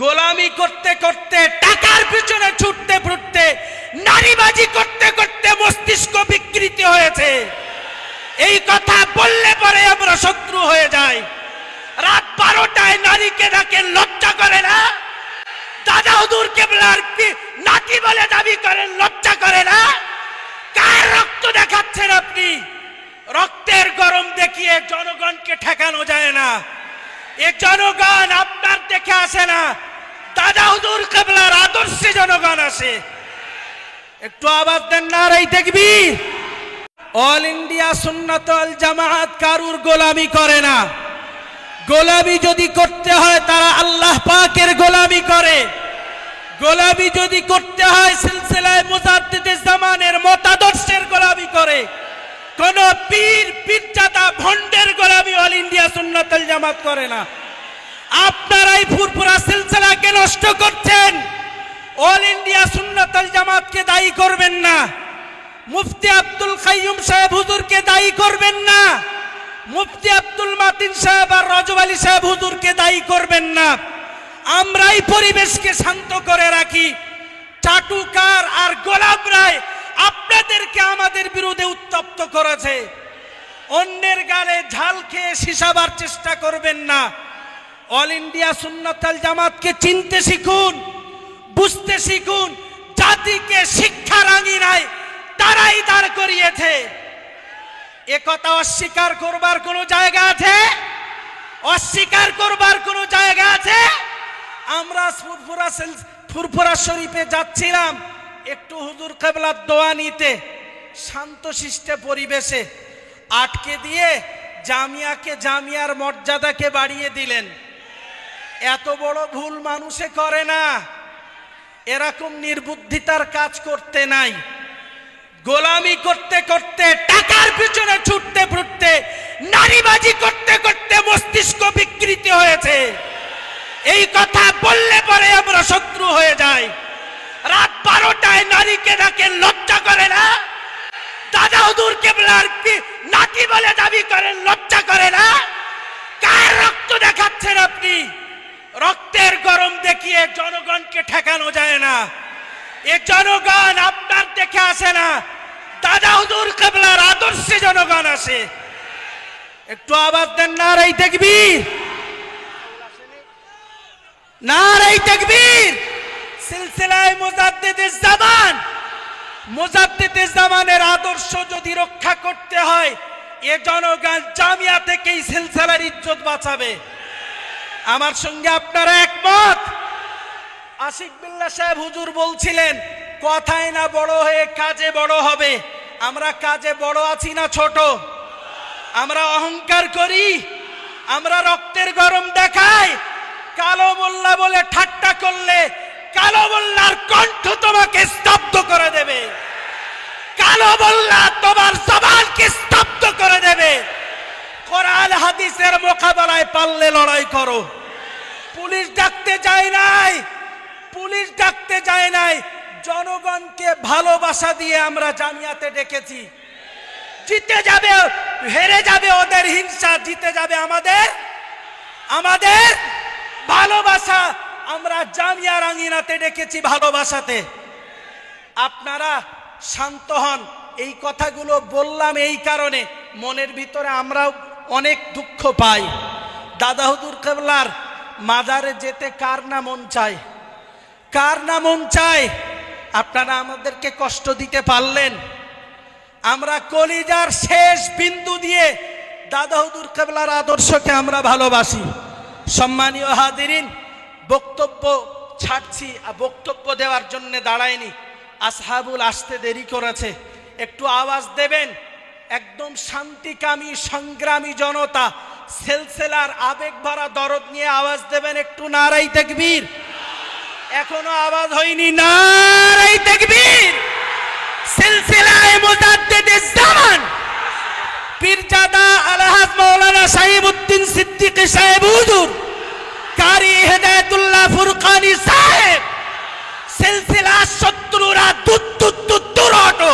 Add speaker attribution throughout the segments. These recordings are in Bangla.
Speaker 1: গোলামি করতে করতে, টাকার পিছনে ছুটতে ছুটতে, নারীবাজি করতে করতে মস্তিষ্ক বিকৃতি হয়েছে। এই কথা বললে পরে আমরা শত্রু হয়ে যাই। রাত 12টায় নারীকে ডাকে, লজ্জা করে না? দাদা হুজুর কেবলার নাতি বলে দাবি করেন, লজ্জা করে না? কার রক্ত দেখাচ্ছেন আপনি? রক্তের গরম দেখিয়ে জনগণকে ঠেকানো যায় না। এ জনগণ আপনার দেখে আসে না, দাদা হুজুর কেবলার আদর্শে জনগণ আসে। একটু আওয়াজ দেন, নারায়ে তাকবীর। অল ইন্ডিয়া সুন্নাত ওয়াল জামাত কারুর গোলামি করে না। গোলামি যদি করতে হয় তারা আল্লাহ পাকের গোলামি করে। গোলামি যদি করতে হয় সিলসিলায়ে মুজাদ্দিদে জামানের মতাদর্শের গোলামি করে। কোন পীর পীরজাদা ভণ্ডের গোলামি অল ইন্ডিয়া সুন্নাত ওয়াল জামাত করে না। আপনারাই ফুরফুরা সিলসিলাকে নষ্ট করছেন। অল ইন্ডিয়া সুন্নাত ওয়াল জামাতকে দায়ী করবেন না। মুফতি আব্দুল কাইয়ুম সাহেব হুজুরকে দায়ী করবেন না। মুফতি আব্দুল মাতিন সাহেব আর রজব আলী সাহেব হুজুরকে দায়ী করবেন না। আমরাই পরিবেশকে শান্ত করে রাখি। চাটুকার আর গোলামরাই আপনাদেরকে আমাদের বিরুদ্ধে উত্তপ্ত করেছে। অন্যের গালে ঝাল খেয়ে শিশাবার চেষ্টা করবেন না। অল ইন্ডিয়া সুন্নাত ওয়াল জামাতকে চিনতে শিখুন, বুঝতে শিখুন। জাতিকে শিক্ষার আঙিনায় তারাই দাঁড় করিয়েছে। এ কথা অস্বীকার করবার কোনো জায়গা আছে? অস্বীকার করবার কোনো জায়গা আছে? আমরা ফুরফুরা শরীফে যাচ্ছিলাম একটু হুজুর কেবলার দোয়া নিতে, শান্তশিষ্ট পরিবেশে আটকে দিয়ে জামিয়ার মর্যাদাকে বাড়িয়ে দিলেন। এত বড় ভুল মানুষে করে না। এরকম নির্বুদ্ধিতার কাজ করতে নাই। গোলামি করতে করতে, টাকার পিছনে ছুটতে ছুটতে, নারীবাজি করতে করতে মস্তিষ্ক বিকৃতি হয়েছে। এই কথা বললে পরে আমরা শত্রু হয়ে যাই। রাত 12টায় নারীকে ডাকে, লজ্জা করে না? দাদা হুজুর কেবলার নাতি বলে দাবি করেন, লজ্জা করে না? কার রক্ত দেখাচ্ছেন আপনি? রক্তের গরম দেখিয়ে জনগণকে ঠেকানো যায় না। এ জনগণ আপনার দেখে আসে না, দাদা হুজুর কেবলার আদর্শে জনগণ আসে। একটু আওয়াজ দেন, নারায়ে তাকবীর, নারায়ে তাকবীর। সিলসিলায়ে মুজাদ্দিদে জামানের আদর্শ যদি রক্ষা করতে হয়, এ জনগণ জামিয়া থেকেই সিলসিলার ইজ্জত বাঁচাবে। আমার সঙ্গে আপনারা একমত? আশিক বিল্লাহ সাহেব হুজুর বলছিলেন, কথায় না বড় হয়ে কাজে বড় হবে। আমরা কাজে বড় আছি না ছোট? আমরা অহংকার করি, আমরা রক্তের গরম দেখাই। কালো মোল্লা বলে ঠাট্টা করলে কালো মোল্লার কণ্ঠ তোমাকে স্তব্ধ করে দেবে। কালো মোল্লা তোমার জবানকে স্তব্ধ করে দেবে। কোরআন হাদিসের মোকাবেলায় পারলে লড়াই করো। পুলিশ ডাকতে যায় নাই, পুলিশ ডাকতে যায় নাই। জনগণকে ভালোবাসা দিয়ে আমরা জামিয়াতে ডেকেছি। জিতে যাবে, হেরে যাবে ওদের হিংসা, জিতে যাবে আমাদের ভালোবাসা। আমরা জামিয়ার আঙিনাতে ডেকেছি ভালোবাসাতে। আপনারা শান্ত হন। এই কথাগুলো বললাম এই কারণে, মনের ভিতরে আমরাও অনেক দুঃখ পাই। দাদা হুজুর কেবলার মাজারে যেতে কার না মন চায়? কার না মন চায়? আপনারা আমাদেরকে কষ্ট দিতে পারলেন। আমরা কলিজার শেষ বিন্দু দিয়ে দাদা হুজুর কেবলার আদর্শকে আমরা ভালোবাসি। সম্মানীয় হাজিরিন, বক্তব্য ছাড়ছি, বক্তব্য দেওয়ার জন্য দাঁড়ায়নি। আসহাবুল আসতে দেরি করেছে, একটু আওয়াজ দেবেন। একদম শান্তিকামী সংগ্রামী জনতা, সিলসিলার আবেগ ভরা দরদ নিয়ে আওয়াজ দেবেন একটু, নারায়ে তাকবীর। এখনো আওয়াজ হয়নি, নারায়ে তাকবীর। সিলসিলায়ে মুজাদ্দিদে জামান পীরজাদা আলহাজ মাওলানা সাহিবউদ্দিন সিদ্দিকী সাহেব হুজুর, কারি হেদায়েতুল্লাহ ফুরকানি সাহেব, সিলসিলা শত্রুরা দূর হটো।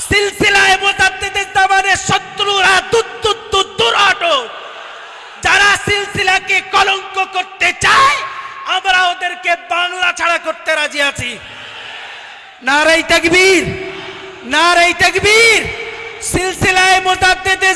Speaker 1: সিলসিলায়ে মুজাদ্দিদে জামানের শত্রুরা দূর হটো। যারা সিলসিলাকে কলঙ্ক করতে চায়, ছাড়া করতে রাজি আছি। নারাই তাকবীর, নারাই তাকবীর। সিলসিলায়ে মুজাদ্দিদে